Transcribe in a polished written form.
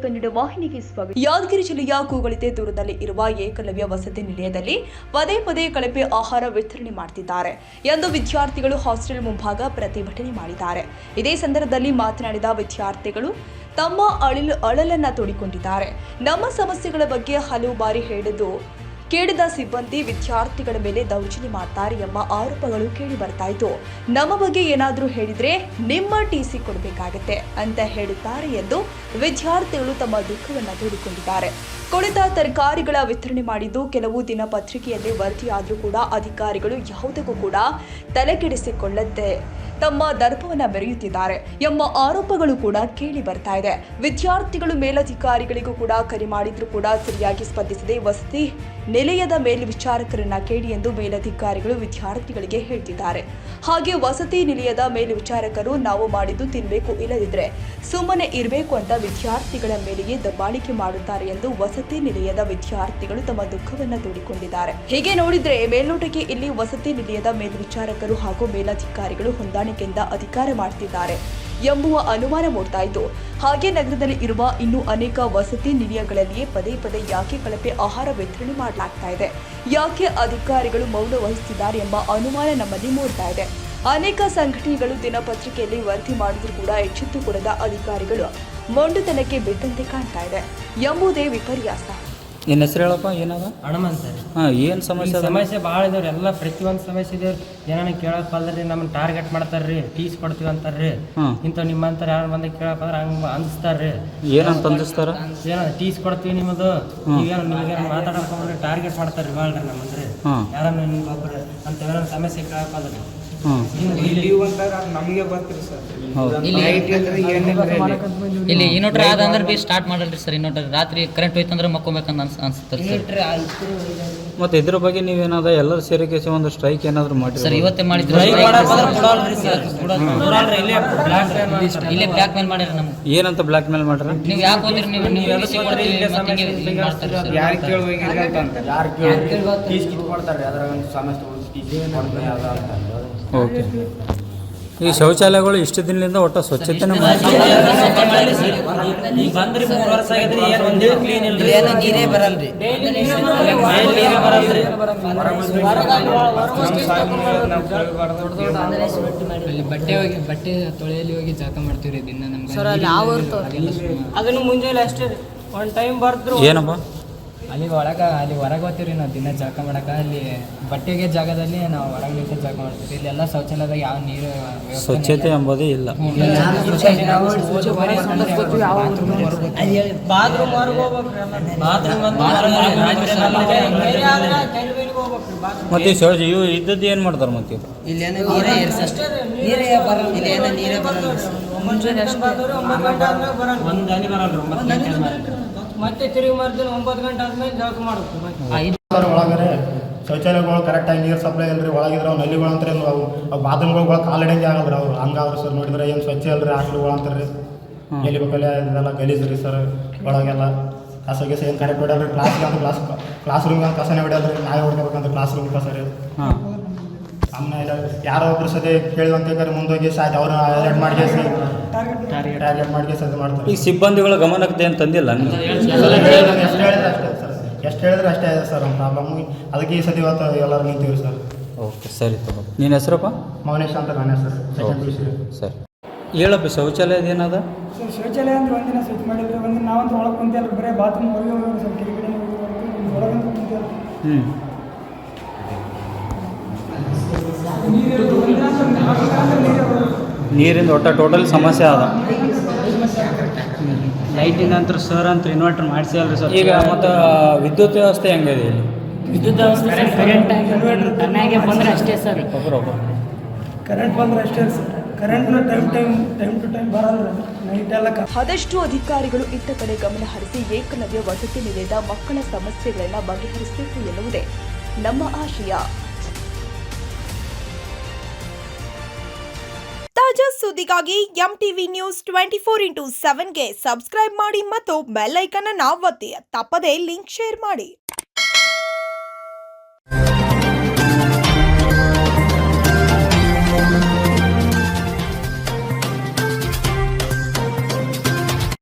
ಕನ್ನಡ ವಾಹಿನಿಗೆ ಸ್ವಾಗತ. ಯಾದಗಿರಿ ಜಿಲ್ಲೆಯ ಕೂಗಳಿತೆ ದೂರದಲ್ಲಿ ಇರುವ ಏಕಲವ್ಯ ವಸತಿ ನಿಲಯದಲ್ಲಿ ಪದೇ ಪದೇ ಕಳಪೆ ಆಹಾರ ವಿತರಣೆ ಮಾಡುತ್ತಿದ್ದಾರೆ ಎಂದು ವಿದ್ಯಾರ್ಥಿಗಳು ಹಾಸ್ಟೆಲ್ ಮುಂಭಾಗ ಪ್ರತಿಭಟನೆ ಮಾಡಿದ್ದಾರೆ. ಇದೇ ಸಂದರ್ಭದಲ್ಲಿ ಮಾತನಾಡಿದ ವಿದ್ಯಾರ್ಥಿಗಳು ತಮ್ಮ ಅಳಲನ್ನ ತೋಡಿಕೊಂಡಿದ್ದಾರೆ. ನಮ್ಮ ಸಮಸ್ಯೆಗಳ ಬಗ್ಗೆ ಹಲವು ಬಾರಿ ಕೇಳಿದ ಸಿಬ್ಬಂದಿ ವಿದ್ಯಾರ್ಥಿಗಳ ಮೇಲೆ ದೌರ್ಜನ್ಯ ಮಾಡ್ತಾರೆ ಎಂಬ ಆರೋಪಗಳು ಕೇಳಿ ಬರ್ತಾ ಇತ್ತು. ನಮ್ಮ ಬಗ್ಗೆ ಏನಾದರೂ ಹೇಳಿದ್ರೆ ನಿಮ್ಮ ಟಿಸಿ ಕೊಡಬೇಕಾಗತ್ತೆ ಅಂತ ಹೇಳುತ್ತಾರೆ ಎಂದು ವಿದ್ಯಾರ್ಥಿಗಳು ತಮ್ಮ ದುಃಖವನ್ನು ತೋಡಿಕೊಂಡಿದ್ದಾರೆ. ಕೊಳೆತ ತರಕಾರಿಗಳ ವಿತರಣೆ ಮಾಡಿದ್ದು ಕೆಲವು ದಿನಪತ್ರಿಕೆಯಲ್ಲಿ ವರದಿಯಾದರೂ ಕೂಡ ಅಧಿಕಾರಿಗಳು ಯಾವುದಕ್ಕೂ ಕೂಡ ತಲೆಕೆಡಿಸಿಕೊಳ್ಳದೆ ತಮ್ಮ ದರ್ಪವನ್ನು ಮೆರೆಯುತ್ತಿದ್ದಾರೆ ಎಂಬ ಆರೋಪಗಳು ಕೂಡ ಕೇಳಿ ಬರ್ತಾ ಇದೆ. ವಿದ್ಯಾರ್ಥಿಗಳು ಮೇಲಧಿಕಾರಿಗಳಿಗೂ ಕೂಡ ಕರೆ ಮಾಡಿದ್ರೂ ಕೂಡ ಸರಿಯಾಗಿ ಸ್ಪಂದಿಸದೆ ವಸತಿ ನಿಲಯದ ಮೇಲ್ವಿಚಾರಕರನ್ನ ಕೇಳಿ ಎಂದು ಮೇಲಧಿಕಾರಿಗಳು ವಿದ್ಯಾರ್ಥಿಗಳಿಗೆ ಹೇಳ್ತಿದ್ದಾರೆ. ಹಾಗೆ ವಸತಿ ನಿಲಯದ ಮೇಲ್ವಿಚಾರಕರು ನಾವು ಮಾಡಿದ್ದು ತಿನ್ಬೇಕು, ಇಲ್ಲದಿದ್ರೆ ಸುಮ್ಮನೆ ಇರಬೇಕು ಅಂತ ವಿದ್ಯಾರ್ಥಿಗಳ ಮೇಲೆಯೇ ದಬ್ಬಾಳಿಕೆ ಮಾಡುತ್ತಾರೆ ಎಂದು ವಸತಿ ನಿಲಯದ ವಿದ್ಯಾರ್ಥಿಗಳು ತಮ್ಮ ದುಃಖವನ್ನ ತೋಡಿಕೊಂಡಿದ್ದಾರೆ. ಹೀಗೆ ನೋಡಿದ್ರೆ ಮೇಲ್ನೋಟಕ್ಕೆ ಇಲ್ಲಿ ವಸತಿ ನಿಲಯದ ಮೇಲ್ವಿಚಾರಕರು ಹಾಗೂ ಮೇಲಧಿಕಾರಿಗಳು ಹೊಂದಾಣಿಕೆಯಿಂದ ಅಧಿಕಾರ ಮಾಡ್ತಿದ್ದಾರೆ ಎಂಬುವ ಅನುಮಾನ ಮೂಡ್ತಾ ಇತ್ತು. ಹಾಗೆ ನಗರದಲ್ಲಿ ಇರುವ ಇನ್ನೂ ಅನೇಕ ವಸತಿ ನಿಲಯಗಳಲ್ಲಿಯೇ ಪದೇ ಪದೇ ಯಾಕೆ ಕಳಪೆ ಆಹಾರ ವಿತರಣೆ ಮಾಡಲಾಗ್ತಾ ಇದೆ, ಯಾಕೆ ಅಧಿಕಾರಿಗಳು ಮೌನ ವಹಿಸುತ್ತಿದ್ದಾರೆ ಎಂಬ ಅನುಮಾನ ನಮ್ಮಲ್ಲಿ ಮೂಡ್ತಾ ಇದೆ. ಅನೇಕ ಸಂಘಟನೆಗಳು ದಿನಪತ್ರಿಕೆಯಲ್ಲಿ ವರದಿ ಮಾಡಿದ್ರೂ ಕೂಡ ಎಚ್ಚೆತ್ತು ಕೊಡದ ಅಧಿಕಾರಿಗಳು ಮೊಂಡುತನಕ್ಕೆ ಬಿಟ್ಟಂತೆ ಕಾಣ್ತಾ ಇದೆ ಎಂಬುದೇ ವಿಪರ್ಯಾಸ. ನಿನ್ನ ಹೆಸರು ಹೇಳಪ್ಪ, ಏನದ ಹನುಮಂತ ಸರ್. ಏನು ಸಮಸ್ಯೆ? ಸಮಸ್ಯೆ ಭಾಳ ಇದಾವ್ರಿ, ಎಲ್ಲ ಪ್ರತಿಯೊಂದು ಸಮಸ್ಯೆ ಇದಾವ್ರಿ. ಏನಾನ ಕೇಳಪ್ಪಲ್ರಿ ನಮ್ಮನ್ನ ಟಾರ್ಗೆಟ್ ಮಾಡ್ತಾರ್ರಿ, ಟೀಸ್ ಕೊಡ್ತೀವಿ ಅಂತಾರ್ರಿ. ಇಂಥ ನಿಮ್ಮಂತ ಯಾರು ಬಂದ ಕೇಳಪ್ಪಂದ್ರೆ ಹಂಗೆ ಅನ್ಸ್ತಾರ್ರಿ. ಏನಂತ ಅಂದಿಸ್ತಾರ? ಏನೋ ಟೀಸ್ ಕೊಡ್ತೀವಿ ನಿಮ್ಮದು, ನೀವೇನು ನಿಮಗೇನು ಮಾತಾಡೋಕೆ ಟಾರ್ಗೆಟ್ ಮಾಡ್ತಾರ್ರಿ ಮಾಡ್ರಿ ನಮ್ಮಂದ್ರಿ. ಯಾರನ್ನ ನಿಮ್ಗೆ ಒಬ್ಬರು ಅಂತ ಏನೋ ಸಮಸ್ಯೆ ಕೇಳಪ್ಪಲ್ರಿ ನಮಗೆ ಬರ್ತೀರಿ ಸರ್. ಇಲ್ಲಿ ಇನ್ವರ್ಟರ್ ಆದಂದ್ರೆ ಬಿ ಸ್ಟಾರ್ಟ್ ಮಾಡಲ್ರಿ ಸರ್. ಇನ್ವರ್ಟರ್ ರಾತ್ರಿ ಕರೆಂಟ್ ಹೋಯ್ತಂದ್ರೆ ಮಕ್ಕೋಬೇಕಂತ ಅನ್ಸುತ್ತೆ ಸರ್. ಮತ್ತೆ ಇದ್ರ ಬಗ್ಗೆ ನೀವೇನಾದ ಎಲ್ಲರೂ ಸೇರಿಕೆ ಒಂದು ಸ್ಟ್ರೈಕ್ ಏನಾದ್ರು ಮಾಡಿ ಸರ್? ಇವತ್ತೇ ಮಾಡಿದ್ರು. ಇಲ್ಲೇ ಬ್ಲಾಕ್ ಮೇಲ್ ಮಾಡ್ಯಾರ ನಮ್ಗೆ. ಏನಂತ ಬ್ಲಾಕ್ ಮೇಲ್ ಮಾಡ್ರ? ನೀವು ಯಾಕೆ ಹೋದ್ರಿ, ನೀವು ಓಕೆ. ಈ ಶೌಚಾಲಯಗಳು ಇಷ್ಟು ದಿನದಿಂದ ಒಟ್ಟು ಸ್ವಚ್ಛತೆ ಬಟ್ಟೆ ತೊಳೆಯಲ್ಲಿ ಹೋಗಿ ಜಾಕ ಮಾಡ್ತೀವ್ರಿ ದಿನ. ನಮ್ಗೆ ಅದನ್ನು ಮುಂಜಾನೆ ಅಷ್ಟೇ ಒಂದು ಟೈಮ್ ಬರ್ದ್ರು. ಏನಪ್ಪ ಅಲ್ಲಿ ಹೊರಗೆ ಹೋಗ್ತೀವಿ ನಾವು ದಿನ ಜಾಕ ಮಾಡಕ್ಕೆ. ಅಲ್ಲಿ ಬಟ್ಟೆಗೆ ಜಾಗದಲ್ಲಿ ನಾವು ಹೊರಗೆ ನಿಂತು ಜಾಕ ಮಾಡ್ತೀವಿ. ಇಲ್ಲೆಲ್ಲ ಶೌಚಾಲಯದಾಗ ಯಾವ ನೀರು ಸ್ವಚ್ಛತೆ ಎಂಬುದೇ ಇಲ್ಲ. ಮತ್ತೆ ಇವು ಇದ್ದದ್ದು ಏನು ಮಾಡ್ತಾರೆ? ಮತ್ತೆ ಮತ್ತೆ ತಿರುಗಿ ಮರ್ದಿನ 9 ಗಂಟೆ ಆದ್ಮೇಲೆ ಜಳಕ ಮಾಡಬೇಕು. ಒಳಗಡೆ ಶೌಚಾಲಯಗಳು ಕರೆಕ್ಟಾಗಿ ನೀರು ಸಪ್ಲೈ ಇಲ್ರಿ. ಒಳಗಿದ್ರೆ ಅವು ನಲ್ಲಿಗಳು ಅಂತಾರೆ, ಅವು ಬಾತ್ರೂಮ್ಗಳು ಕಾಲಿಡಂಗೆ ಆಗಲ್ರಿ. ಅವ್ರು ಹಂಗಾವ್ರಿ ಸರ್. ನೋಡಿದ್ರೆ ಏನು ಸ್ವಚ್ಛ ಅಲ್ರಿ ಹಾಸ್ಟೆಲ್ಗಳು ಅಂತಾರೆ. ಎಲ್ಲಿ ಬೇಕಲ್ಲಿ ಇದೆಲ್ಲ ಗಲೀಜು ರೀ ಸರ್. ಒಳಗೆಲ್ಲ ಕಸ ಗಿಸ ಏನು ಕರೆಕ್ಟ್ ಹೊಡ್ಯಲ್ರಿ. ಕ್ಲಾಸ್ ರೂಮ್ಗೆ ಕಸನೇ ಹೊಡ್ಯಲ್ರಿ. ನಾವೇ ಹೊಡ್ಕೋಬೇಕಂದ್ರೆ ಕ್ಲಾಸ್ ರೂಮ್ ಕಸ ರೀ. ಆಮೇಲೆ ಇಲ್ಲ ಯಾರೋ ಒಬ್ರು ಸದ್ಯ ಕೇಳಿದಂತೆ ಮುಂದೋಗಿ ಸಾಯ್ತು ಅವ್ರನ್ನ ಅಲರ್ಟ್ ಮಾಡಿಸಿ ಟಾರ್ಗೆಟ್ ಮಾಡಿಸಿ ಅದು ಮಾಡ್ತಾರೆ. ಈ ಸಿಬ್ಬಂದಿಗಳ ಗಮನಕ್ಕೆ ಏನು ತಂದಿಲ್ಲ? ಎಷ್ಟು ಹೇಳಿದ್ರೆ ಅಷ್ಟೇ ಇದೆ ಸರ್ ಪ್ರಾಬ್ಲಮ್. ಅದಕ್ಕೆ ಈ ಸತಿ ಇವತ್ತು ಎಲ್ಲರೂ ನಿಂತೀವಿ ಸರ್. ಓಕೆ, ಸರಿ ತಗೋ. ನಿನ್ನ ಹೆಸರಪ್ಪ? ಮೌನೇಶ್ ಅಂತ ನನ್ನ ಹೆಸರು. ಸರಿ, ಹೇಳಪ್ಪ. ಶೌಚಾಲಯದ ಏನದ ಸರ್? ಶೌಚಾಲಯ ಅಂದ್ರೆ ಒಂದಿನ ಸ್ವಚ್ಛ ಮಾಡಿದ್ರೆ ಒಂದಿನ ನಾವಂತೂ ಒಳಗೆ ಕುಂತಿಲ್ಲ, ಬರೀ ಬಾತ್ರೂಮ್ ಹೊರಗೆ ಹೋಗಿ ಸ್ವಲ್ಪ ಕಿರಿಕಿರಿ ಒಳಗಂತ ಕುಂತಿಲ್ಲ. ನೀರಿಂದ ಒಟ್ಟ ಟೋಟಲ್ ಸಮಸ್ಯೆ ಅದ. ಲೈಟಿಂದ ಅಂತ ಸರ್ ಅಂತ ಇನ್ವರ್ಟರ್ ಮಾಡಿಸಿ ಅಲ್ರಿ ಸರ್. ಈಗ ಮತ್ತು ವಿದ್ಯುತ್ ವ್ಯವಸ್ಥೆ ಹೆಂಗಿದೆ ಇಲ್ಲಿ? ವಿದ್ಯುತ್ ವ್ಯವಸ್ಥೆ ಕರೆಂಟ್ ತನ್ನಾಗೆ ಬಂದರೆ ಅಷ್ಟೇ ಸರ್. ಕರೆಂಟ್ ಬಂದ್ರೆ ಅಷ್ಟೇ ಸರ್. ಕರೆಂಟ್ನ ಟೈಮ್ ಟು ಟೈಮ್ ಬರಲ್ಲ ನೈಟ್ ಎಲ್ಲ. ಆದಷ್ಟು ಅಧಿಕಾರಿಗಳು ಇತ್ತ ಕಡೆ ಗಮನ ಹರಿಸಿ ಏಕಲವ್ಯ ವಸತಿ ನಿಲಯದ ಮಕ್ಕಳ ಸಮಸ್ಯೆಗಳನ್ನು ಬಗೆಹರಿಸಬೇಕು ಎನ್ನುವುದೇ ನಮ್ಮ ಆಶಯ. ತಾಜಾ ಸುದ್ದಿಗಾಗಿ MTV News 24/7ಗೆ ಸಬ್ಸ್ಕ್ರೈಬ್ ಮಾಡಿ ಮತ್ತು ಬೆಲ್ ಐಕಾನ್ ಅನ್ನು ಒತ್ತಿ. ತಪ್ಪದೇ ಲಿಂಕ್ ಶೇರ್ ಮಾಡಿ.